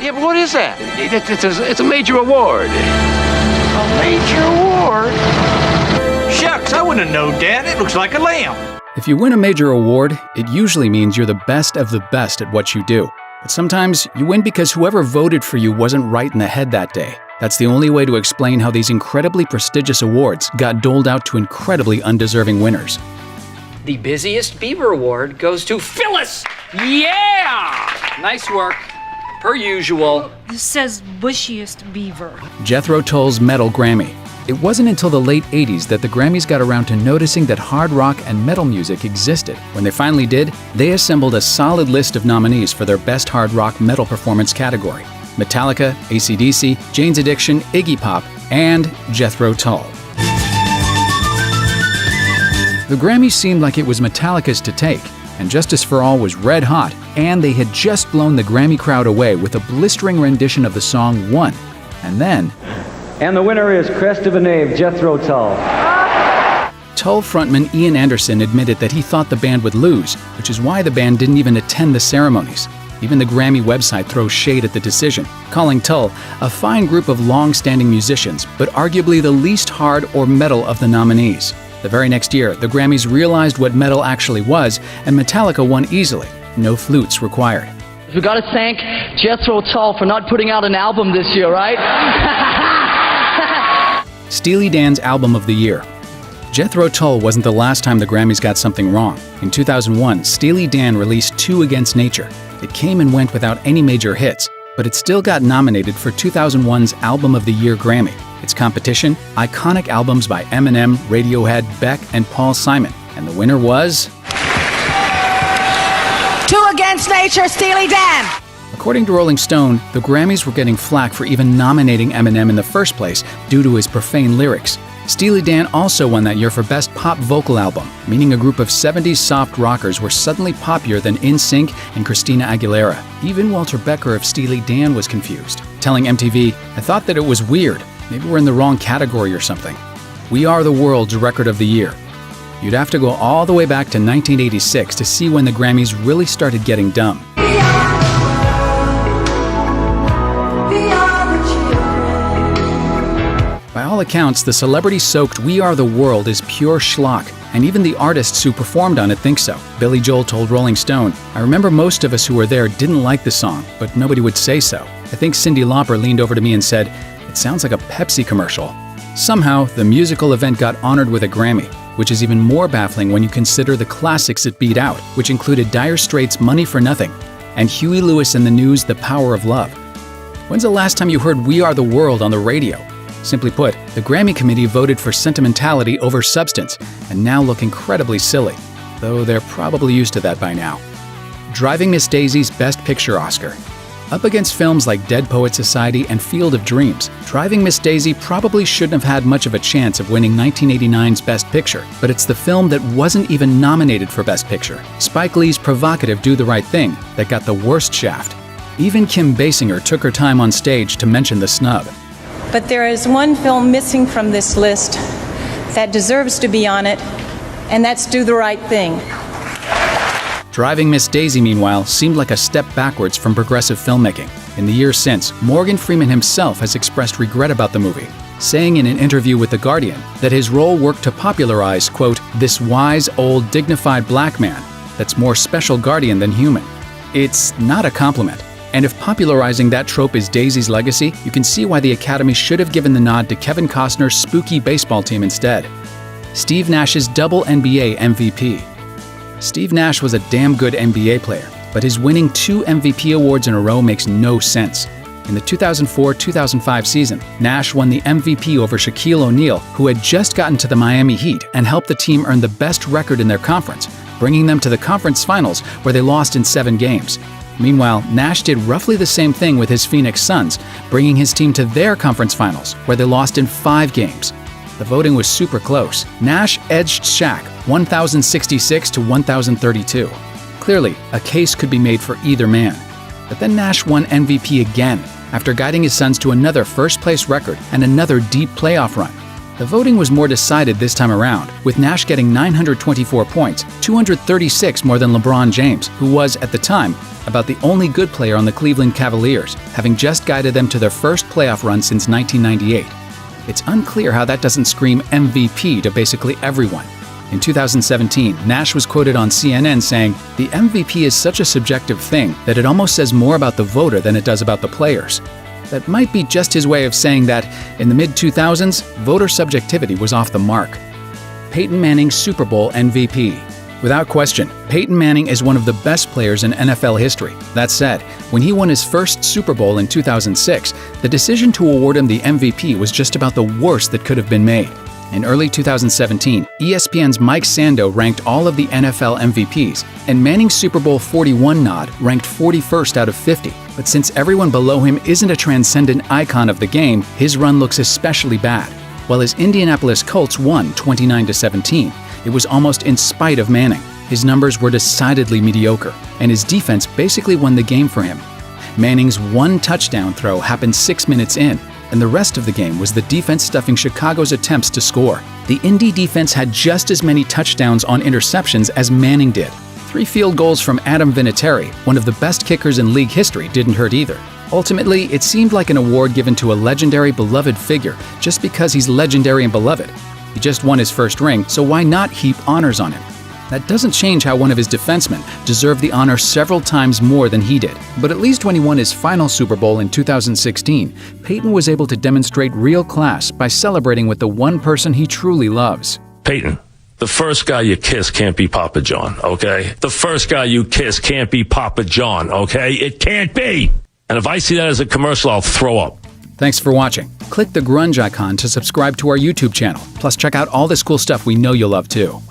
Yeah, but what is that? It's a major award. A major award? Shucks, I wouldn't have known that. It looks like a lamb. If you win a major award, it usually means you're the best of the best at what you do. But sometimes you win because whoever voted for you wasn't right in the head that day. That's the only way to explain how these incredibly prestigious awards got doled out to incredibly undeserving winners. The busiest beaver award goes to Phyllis! Yeah! Nice work. Per usual. This says bushiest beaver. Jethro Tull's Metal Grammy. It wasn't until the late 80s that the Grammys got around to noticing that hard rock and metal music existed. When they finally did, they assembled a solid list of nominees for their Best Hard Rock Metal Performance category. Metallica, AC/DC, Jane's Addiction, Iggy Pop, and Jethro Tull. The Grammys seemed like it was Metallica's to take, and Justice for All was red hot, and they had just blown the Grammy crowd away with a blistering rendition of the song One. And then... And the winner is Crest of a Knave, Jethro Tull. Tull frontman Ian Anderson admitted that he thought the band would lose, which is why the band didn't even attend the ceremonies. Even the Grammy website throws shade at the decision, calling Tull a fine group of long-standing musicians, but arguably the least hard or metal of the nominees. The very next year, the Grammys realized what metal actually was, and Metallica won easily. No flutes required. We've got to thank Jethro Tull for not putting out an album this year, right? Steely Dan's Album of the Year. Jethro Tull wasn't the last time the Grammys got something wrong. In 2001, Steely Dan released Two Against Nature. It came and went without any major hits, but it still got nominated for 2001's Album of the Year Grammy. Its competition, iconic albums by Eminem, Radiohead, Beck, and Paul Simon. And the winner was... Two Against Nature, Steely Dan! According to Rolling Stone, the Grammys were getting flack for even nominating Eminem in the first place due to his profane lyrics. Steely Dan also won that year for Best Pop Vocal Album, meaning a group of 70s soft rockers were suddenly poppier than NSYNC and Christina Aguilera. Even Walter Becker of Steely Dan was confused, telling MTV, "I thought that it was weird. Maybe we're in the wrong category or something." We Are the World's Record of the Year. You'd have to go all the way back to 1986 to see when the Grammys really started getting dumb. By all accounts, the celebrity-soaked We Are the World is pure schlock, and even the artists who performed on it think so. Billy Joel told Rolling Stone, "I remember most of us who were there didn't like the song, but nobody would say so. I think Cyndi Lauper leaned over to me and said, 'It sounds like a Pepsi commercial.'" Somehow, the musical event got honored with a Grammy, which is even more baffling when you consider the classics it beat out, which included Dire Straits' Money for Nothing and Huey Lewis and the News' The Power of Love. When's the last time you heard We Are the World on the radio? Simply put, the Grammy committee voted for sentimentality over substance and now look incredibly silly, though they're probably used to that by now. Driving Miss Daisy's Best Picture Oscar. Up against films like Dead Poets Society and Field of Dreams, Driving Miss Daisy probably shouldn't have had much of a chance of winning 1989's Best Picture, but it's the film that wasn't even nominated for Best Picture, Spike Lee's provocative Do the Right Thing, that got the worst shaft. Even Kim Basinger took her time on stage to mention the snub. But there is one film missing from this list that deserves to be on it, and that's Do the Right Thing. Driving Miss Daisy, meanwhile, seemed like a step backwards from progressive filmmaking. In the years since, Morgan Freeman himself has expressed regret about the movie, saying in an interview with The Guardian that his role worked to popularize, quote, "this wise, old, dignified black man that's more special guardian than human." It's not a compliment. And if popularizing that trope is Daisy's legacy, you can see why the Academy should have given the nod to Kevin Costner's spooky baseball team instead. Steve Nash's double NBA MVP. Steve Nash was a damn good NBA player, but his winning 2 MVP awards in a row makes no sense. In the 2004-2005 season, Nash won the MVP over Shaquille O'Neal, who had just gotten to the Miami Heat and helped the team earn the best record in their conference, bringing them to the conference finals where they lost in 7 games. Meanwhile, Nash did roughly the same thing with his Phoenix Suns, bringing his team to their conference finals, where they lost in 5 games. The voting was super close. Nash edged Shaq 1,066 to 1,032. Clearly, a case could be made for either man. But then Nash won MVP again, after guiding his Suns to another first-place record and another deep playoff run. The voting was more decided this time around, with Nash getting 924 points, 236 more than LeBron James, who was, at the time, about the only good player on the Cleveland Cavaliers, having just guided them to their first playoff run since 1998. It's unclear how that doesn't scream MVP to basically everyone. In 2017, Nash was quoted on CNN saying, "The MVP is such a subjective thing that it almost says more about the voter than it does about the players." That might be just his way of saying that, in the mid-2000s, voter subjectivity was off the mark. Peyton Manning's Super Bowl MVP. Without question, Peyton Manning is one of the best players in NFL history. That said, when he won his first Super Bowl in 2006, the decision to award him the MVP was just about the worst that could have been made. In early 2017, ESPN's Mike Sando ranked all of the NFL MVPs, and Manning's Super Bowl 41 nod ranked 41st out of 50. But since everyone below him isn't a transcendent icon of the game, his run looks especially bad. While his Indianapolis Colts won 29-17, it was almost in spite of Manning. His numbers were decidedly mediocre, and his defense basically won the game for him. Manning's one touchdown throw happened 6 minutes in, and the rest of the game was the defense stuffing Chicago's attempts to score. The Indy defense had just as many touchdowns on interceptions as Manning did. 3 field goals from Adam Vinatieri, one of the best kickers in league history, didn't hurt either. Ultimately, it seemed like an award given to a legendary, beloved figure just because he's legendary and beloved. He just won his first ring, so why not heap honors on him? That doesn't change how one of his defensemen deserved the honor several times more than he did. But at least when he won his final Super Bowl in 2016, Peyton was able to demonstrate real class by celebrating with the one person he truly loves. Peyton, the first guy you kiss can't be Papa John, okay? The first guy you kiss can't be Papa John, okay? It can't be! And if I see that as a commercial, I'll throw up. Thanks for watching. Click the grunge icon to subscribe to our YouTube channel. Plus, check out all this cool stuff we know you'll love too.